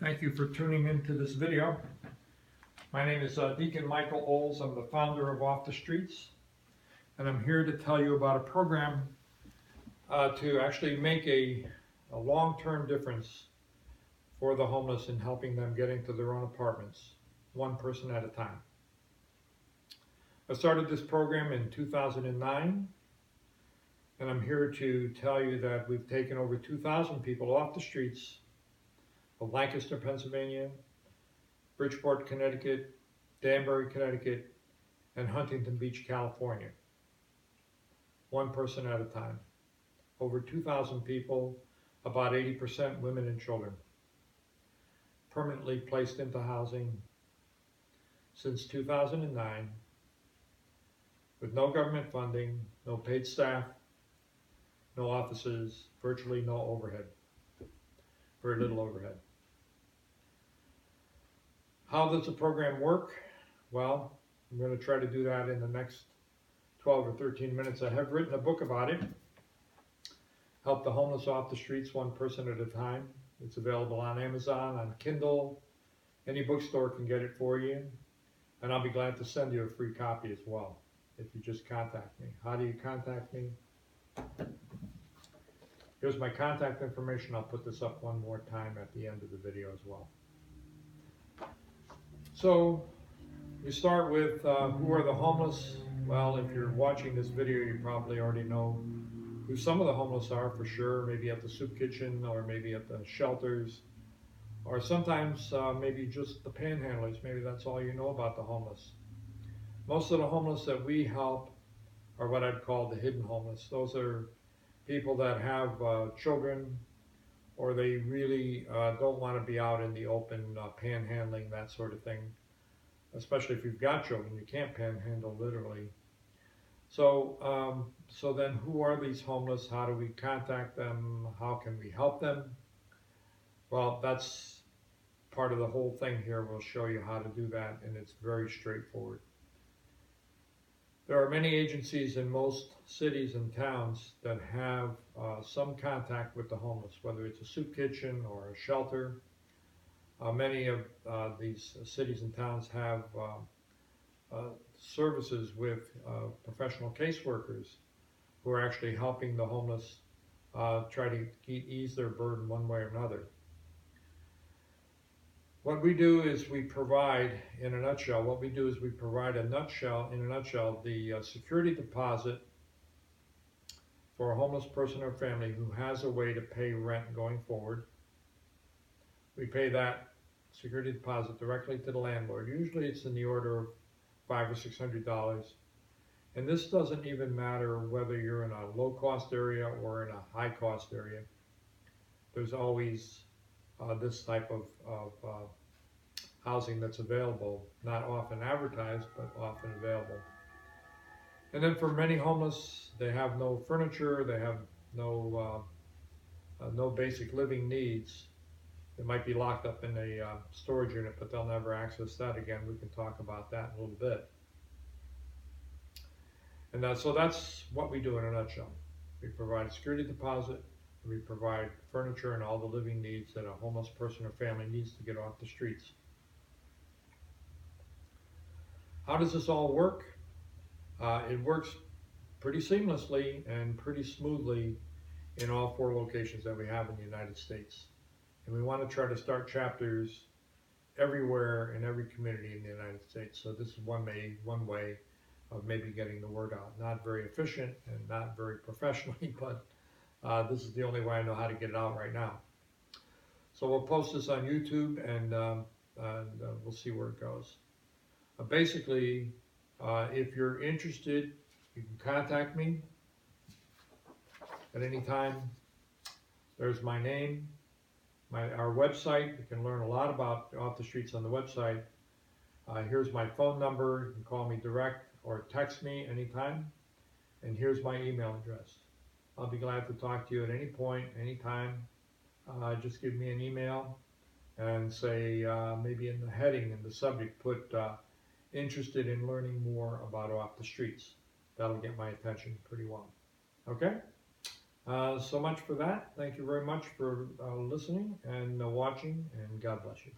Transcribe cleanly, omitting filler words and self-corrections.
Thank you for tuning into this video. My name is Deacon Michael Oles. I'm the founder of Off the Streets, and I'm here to tell you about a program to actually make a long-term difference for the homeless in helping them get into their own apartments, one person at a time. I started this program in 2009, and I'm here to tell you that we've taken over 2,000 people off the streets of Lancaster, Pennsylvania, Bridgeport, Connecticut, Danbury, Connecticut, and Huntington Beach, California. One person at a time. Over 2,000 people, about 80% women and children, permanently placed into housing since 2009, with no government funding, no paid staff, no offices, virtually no overhead, very little overhead. How does the program work? Well, I'm going to try to do that in the next 12 or 13 minutes. I have written a book about it, Help the Homeless Off the Streets, One Person at a Time. It's available on Amazon, on Kindle. Any bookstore can get it for you, and I'll be glad to send you a free copy as well if you just contact me. How do you contact me? Here's my contact information. I'll put this up one more time at the end of the video as well. So we start with who are the homeless? Well, if you're watching this video, you probably already know who some of the homeless are for sure, maybe at the soup kitchen or maybe at the shelters, or sometimes maybe just the panhandlers. Maybe that's all you know about the homeless. Most of the homeless that we help are what I'd call the hidden homeless. Those are people that have children, or they really don't want to be out in the open panhandling, that sort of thing. Especially if you've got children, you can't panhandle literally. So, so then who are these homeless? How do we contact them? How can we help them? Well, that's part of the whole thing here. We'll show you how to do that, and it's very straightforward. There are many agencies in most cities and towns that have some contact with the homeless, whether it's a soup kitchen or a shelter. Many of these cities and towns have services with professional caseworkers who are actually helping the homeless try to ease their burden one way or another. What we do is we provide, in a nutshell, the security deposit for a homeless person or family who has a way to pay rent going forward. We pay that security deposit directly to the landlord. Usually it's in the order of $500 or $600. And this doesn't even matter whether you're in a low-cost area or in a high-cost area. There's always this type of housing that's available, not often advertised, but often available. And then for many homeless, they have no furniture, they have no basic living needs. They might be locked up in a storage unit, but they'll never access that again. We can talk about that in a little bit. And so that's what we do in a nutshell. We provide a security deposit, and we provide furniture and all the living needs that a homeless person or family needs to get off the streets. How does this all work? It works pretty seamlessly and pretty smoothly in all 4 locations that we have in the United States. And we want to try to start chapters everywhere in every community in the United States. So this is one way of maybe getting the word out. Not very efficient and not very professionally, but this is the only way I know how to get it out right now. So we'll post this on YouTube, and we'll see where it goes. Basically, if you're interested, you can contact me at any time. There's my name, our website. You can learn a lot about Off the Streets on the website. Here's my phone number. You can call me direct or text me anytime. And here's my email address. I'll be glad to talk to you at any point, anytime. Just give me an email and say, maybe in the heading, in the subject, put interested in learning more about Off the Streets. That'll get my attention pretty well. Okay? So much for that. Thank you very much for listening and watching, and God bless you.